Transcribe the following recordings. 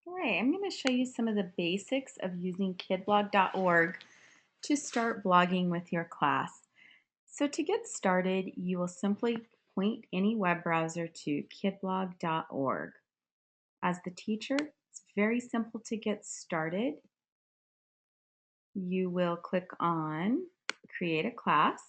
All right, I'm going to show you some of the basics of using kidblog.org to start blogging with your class. So to get started, you will simply point any web browser to kidblog.org. As the teacher, it's very simple to get started. You will click on Create a Class.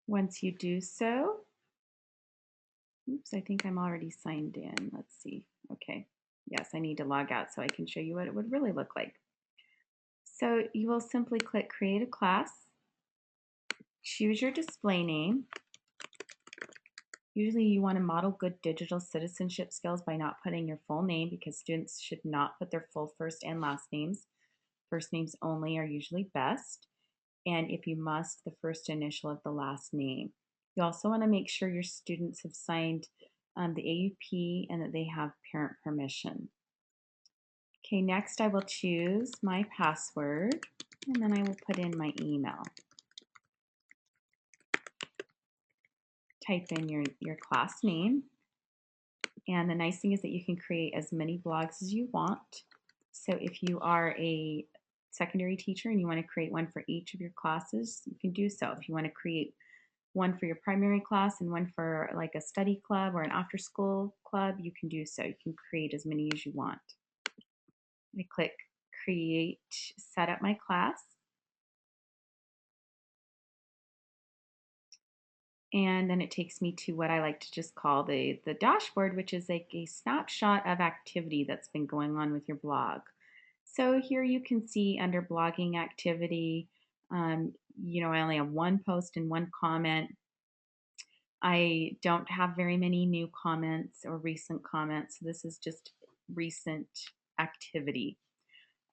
Once you do so, oops, I think I'm already signed in. Let's see. Okay. Yes, I need to log out so I can show you what it would really look like. So you will simply click Create a Class, choose your display name. Usually you want to model good digital citizenship skills by not putting your full name because students should not put their full first and last names. First names only are usually best. And if you must, the first initial of the last name. You also want to make sure your students have signed the AUP and that they have parent permission. Okay, next I will choose my password and then I will put in my email. Type in your class name. And the nice thing is that you can create as many blogs as you want. So if you are a secondary teacher and you want to create one for each of your classes, you can do so. If you want to create one for your primary class and one for like a study club or an after school club, you can do so. You can create as many as you want. I click create, set up my class. And then it takes me to what I like to just call the dashboard, which is like a snapshot of activity that's been going on with your blog. So here you can see under blogging activity, I only have one post and one comment. I don't have very many new comments or recent comments. So this is just recent activity.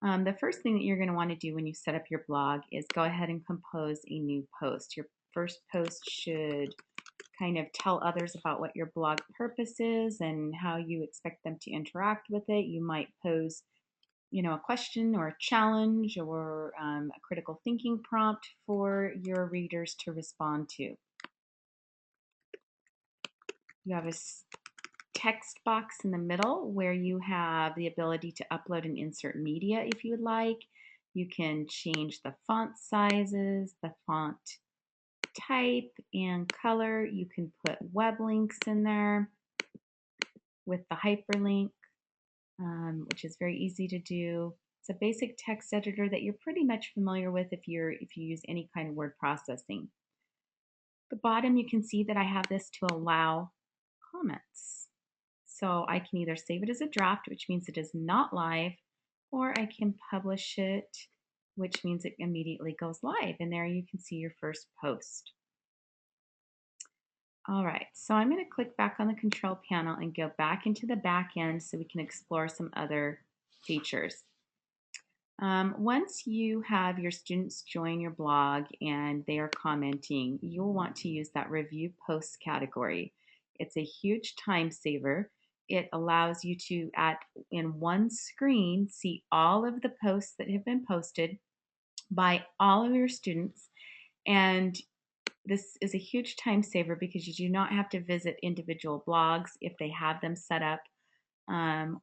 The first thing that you're going to want to do when you set up your blog is go ahead and compose a new post. Your first post should kind of tell others about what your blog purpose is and how you expect them to interact with it. You might pose, a question or a challenge or a critical thinking prompt for your readers to respond to. You have a text box in the middle where you have the ability to upload and insert media if you would like. You can change the font sizes, the font type and color. You can put web links in there with the hyperlink, which is very easy to do. It's a basic text editor that you're pretty much familiar with if you use any kind of word processing. At the bottom, you can see that I have this to allow comments. So I can either save it as a draft, which means it is not live, or I can publish it, which means it immediately goes live. And there you can see your first post. All right, so I'm going to click back on the control panel and go back into the back end so we can explore some other features. Once you have your students join your blog and they are commenting, you'll want to use that review posts category. It's a huge time saver. It allows you to, in one screen, see all of the posts that have been posted by all of your students. And this is a huge time saver because you do not have to visit individual blogs if they have them set up,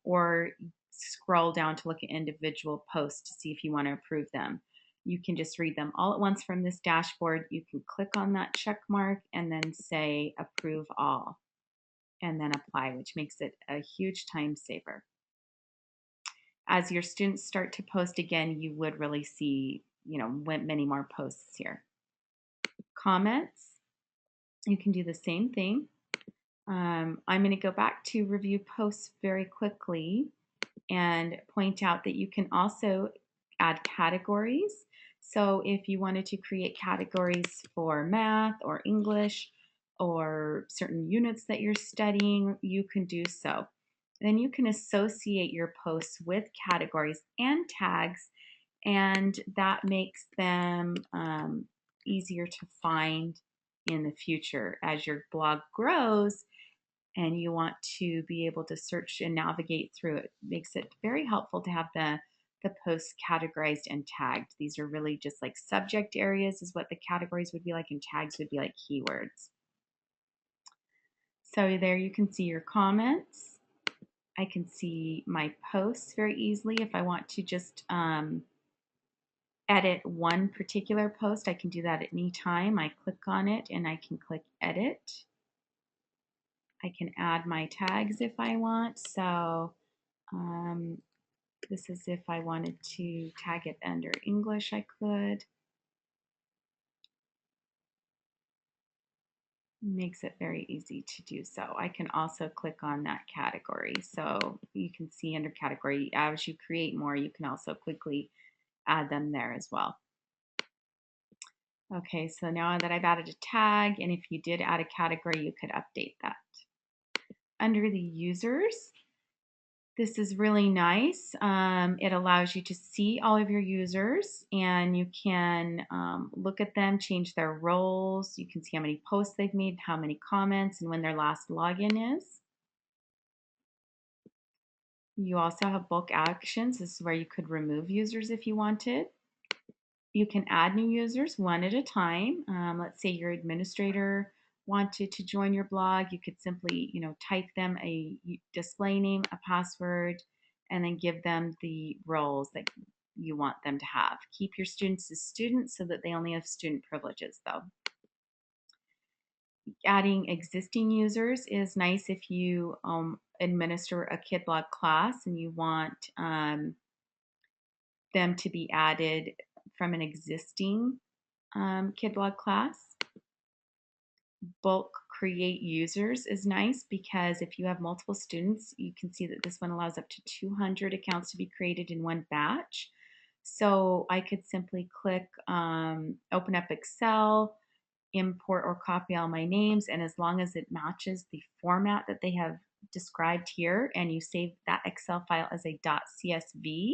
or scroll down to look at individual posts to see if you want to approve them. You can just read them all at once from this dashboard. You can click on that check mark and then say approve all and then apply, which makes it a huge time saver. As your students start to post again, you would really see, many more posts here. Comments, you can do the same thing. I'm going to go back to review posts very quickly and point out that you can also add categories. So if you wanted to create categories for math or English or certain units that you're studying, you can do so. Then you can associate your posts with categories and tags, and that makes them easier to find in the future. As your blog grows and you want to be able to search and navigate through it, makes it very helpful to have the posts categorized and tagged. These are really just like subject areas is what the categories would be like, and tags would be like keywords. So there you can see your comments. I can see my posts very easily. If I want to just edit one particular post, I can do that at any time. I click on it and I can click edit. I can add my tags if I want. So this is if I wanted to tag it under English, I could. Makes it very easy to do so. I can also click on that category. So you can see under category, as you create more, you can also quickly add them there as well. Okay, so now that I've added a tag, and if you did add a category, you could update that. Under the users, this is really nice. It allows you to see all of your users, and you can look at them, change their roles. You can see how many posts they've made, how many comments, and when their last login is. You also have bulk actions. This is where you could remove users if you wanted. You can add new users one at a time. Let's say your administrator wanted to join your blog. You could simply, type them a display name, a password, and then give them the roles that you want them to have. Keep your students as students so that they only have student privileges, though. Adding existing users is nice if you administer a KidBlog class and you want them to be added from an existing KidBlog class. Bulk create users is nice because if you have multiple students, you can see that this one allows up to 200 accounts to be created in one batch. So I could simply click open up Excel, import or copy all my names, and as long as it matches the format that they have described here and you save that Excel file as a .csv,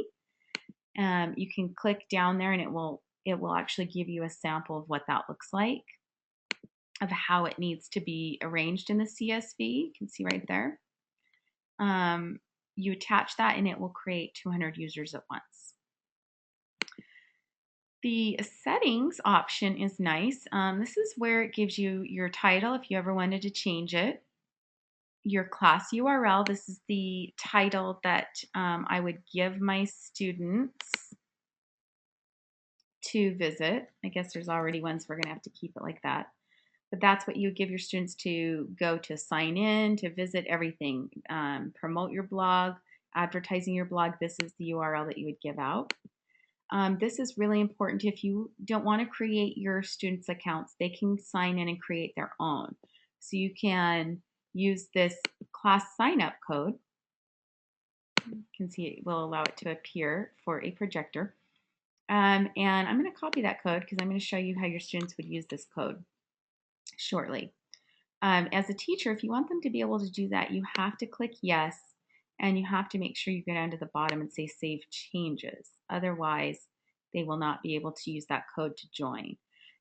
you can click down there and it will actually give you a sample of what that looks like, of how it needs to be arranged in the CSV. You can see right there. You attach that and it will create 200 users at once. The settings option is nice. This is where it gives you your title if you ever wanted to change it. Your class URL, this is the title that I would give my students to visit. I guess there's already ones we're gonna have to keep it like that. But that's what you give your students to go to sign in, to visit everything, promote your blog, advertising your blog. This is the URL that you would give out. This is really important. If you don't want to create your students' accounts, they can sign in and create their own. So you can use this class sign up code. You can see it will allow it to appear for a projector. And I'm going to copy that code because I'm going to show you how your students would use this code shortly. As a teacher, if you want them to be able to do that, you have to click yes, and you have to make sure you go down to the bottom and say save changes. Otherwise, they will not be able to use that code to join.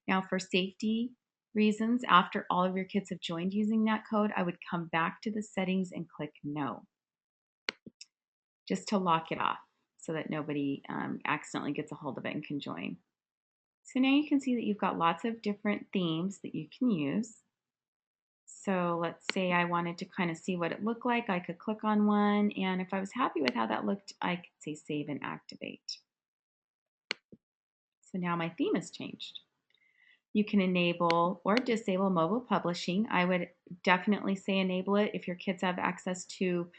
Now, for safety reasons, after all of your kids have joined using that code, I would come back to the settings and click no, just to lock it off so that nobody accidentally gets a hold of it and can join. So now you can see that you've got lots of different themes that you can use. So let's say I wanted to kind of see what it looked like. I could click on one, and if I was happy with how that looked, I could say save and activate. So now my theme has changed. You can enable or disable mobile publishing. I would definitely say enable it if your kids have access to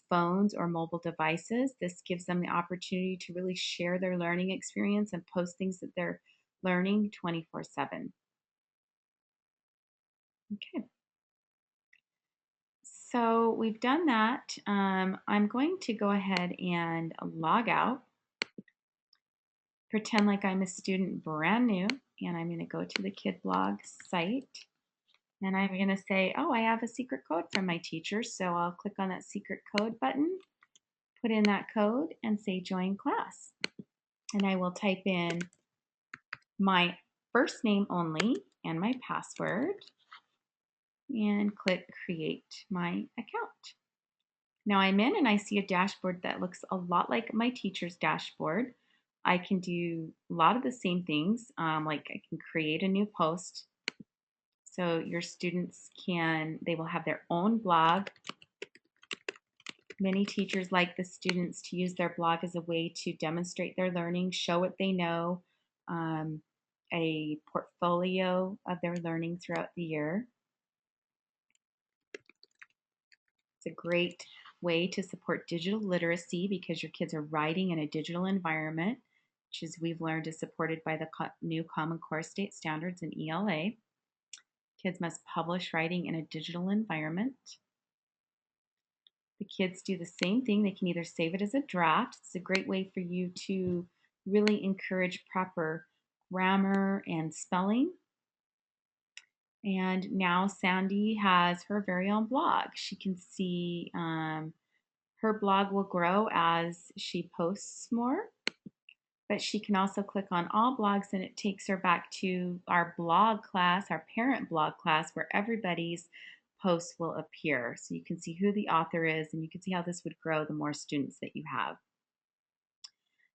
phones or mobile devices. This gives them the opportunity to really share their learning experience and post things that they're learning 24/7. Okay. So we've done that. I'm going to go ahead and log out, pretend like I'm a student brand new, and I'm going to go to the KidBlog site. And I'm going to say, oh, I have a secret code from my teacher. So I'll click on that secret code button, put in that code, and say join class. And I will type in my first name only and my password and click create my account. Now I'm in and I see a dashboard that looks a lot like my teacher's dashboard. I can do a lot of the same things, like I can create a new post. So your students they will have their own blog. Many teachers like the students to use their blog as a way to demonstrate their learning, show what they know, um, a portfolio of their learning throughout the year. It's a great way to support digital literacy because your kids are writing in a digital environment, which, as we've learned, is supported by the new Common Core State Standards and ELA. Kids must publish writing in a digital environment. The kids do the same thing. They can either save it as a draft. It's a great way for you to really encourage proper grammar and spelling. And now Sandy has her very own blog. She can see her blog will grow as she posts more, but she can also click on all blogs and it takes her back to our blog class, our parent blog class, where everybody's posts will appear. So you can see who the author is and you can see how this would grow the more students that you have.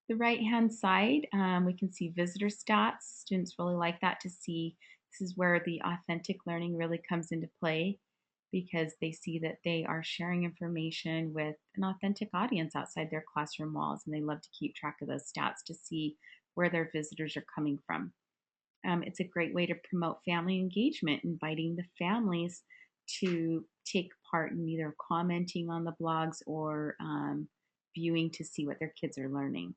The right-hand side, we can see visitor stats. Students really like that to see. This is where the authentic learning really comes into play because they see that they are sharing information with an authentic audience outside their classroom walls, and they love to keep track of those stats to see where their visitors are coming from. It's a great way to promote family engagement, inviting the families to take part in either commenting on the blogs or viewing to see what their kids are learning.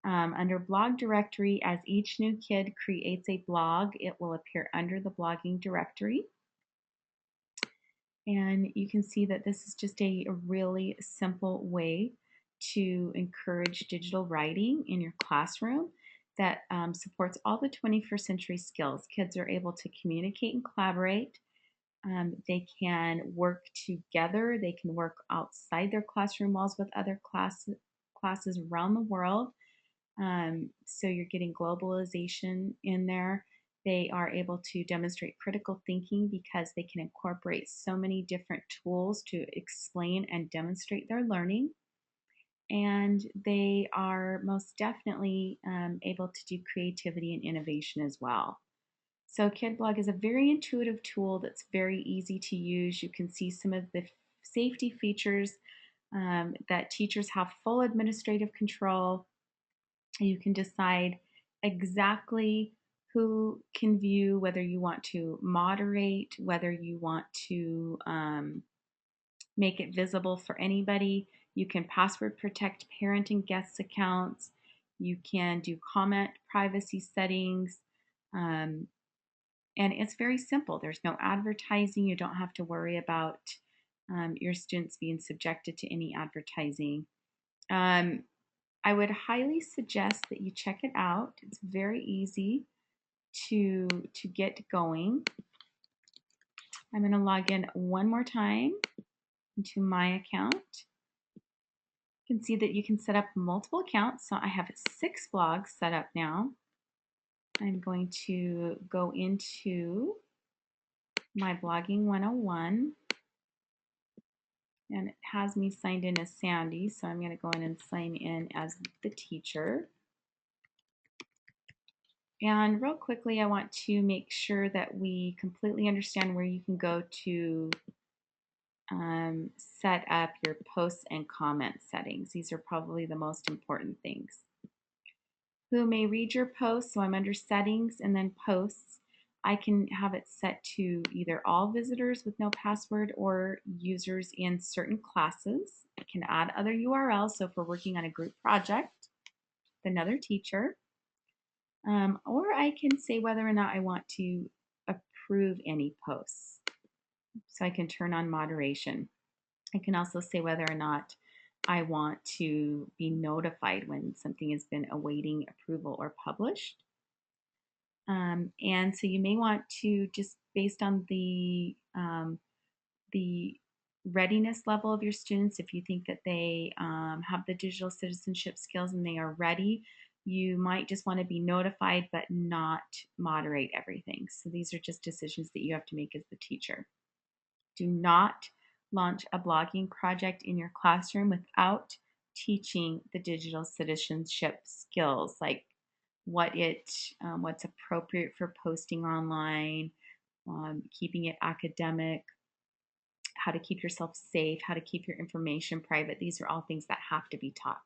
Under blog directory, as each new kid creates a blog, it will appear under the blogging directory. And you can see that this is just a really simple way to encourage digital writing in your classroom that supports all the 21st century skills. Kids are able to communicate and collaborate. They can work together. They can work outside their classroom walls with other classes around the world. So you're getting globalization in there. They are able to demonstrate critical thinking because they can incorporate so many different tools to explain and demonstrate their learning. And they are most definitely able to do creativity and innovation as well. So KidBlog is a very intuitive tool that's very easy to use. You can see some of the safety features that teachers have full administrative control. You can decide exactly who can view, whether you want to moderate, whether you want to make it visible for anybody. You can password protect parent and guest accounts. You can do comment privacy settings. And it's very simple. There's no advertising. You don't have to worry about your students being subjected to any advertising. I would highly suggest that you check it out. It's very easy to get going. I'm going to log in one more time into my account. You can see that you can set up multiple accounts. So I have 6 blogs set up now. I'm going to go into my Blogging 101 and it has me signed in as Sandy. So I'm going to go in and sign in as the teacher. And real quickly, I want to make sure that we completely understand where you can go to set up your posts and comment settings. These are probably the most important things. Who may read your posts? So I'm under settings and then posts. I can have it set to either all visitors with no password or users in certain classes. I can add other URLs. So if we're working on a group project with another teacher, or I can say whether or not I want to approve any posts. So I can turn on moderation. I can also say whether or not I want to be notified when something has been awaiting approval or published. And so you may want to, just based on the readiness level of your students, if you think that they have the digital citizenship skills and they are ready, you might just want to be notified but not moderate everything. So these are just decisions that you have to make as the teacher. Do not launch a blogging project in your classroom without teaching the digital citizenship skills, like what's appropriate for posting online, keeping it academic, how to keep yourself safe, how to keep your information private. These are all things that have to be taught.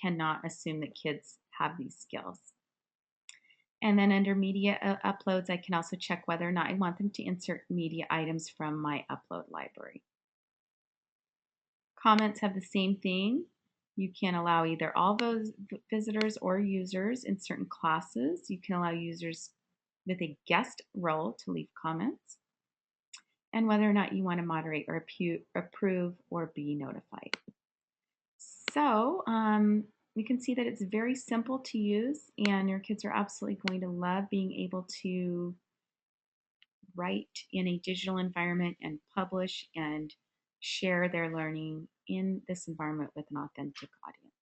Cannot assume that kids have these skills. And then under media uploads, I can also check whether or not I want them to insert media items from my upload library. Comments have the same thing. You can allow either all those visitors or users in certain classes. You can allow users with a guest role to leave comments, and whether or not you want to moderate or approve or be notified. So we can see that it's very simple to use, and your kids are absolutely going to love being able to write in a digital environment and publish and share their learning in this environment with an authentic audience.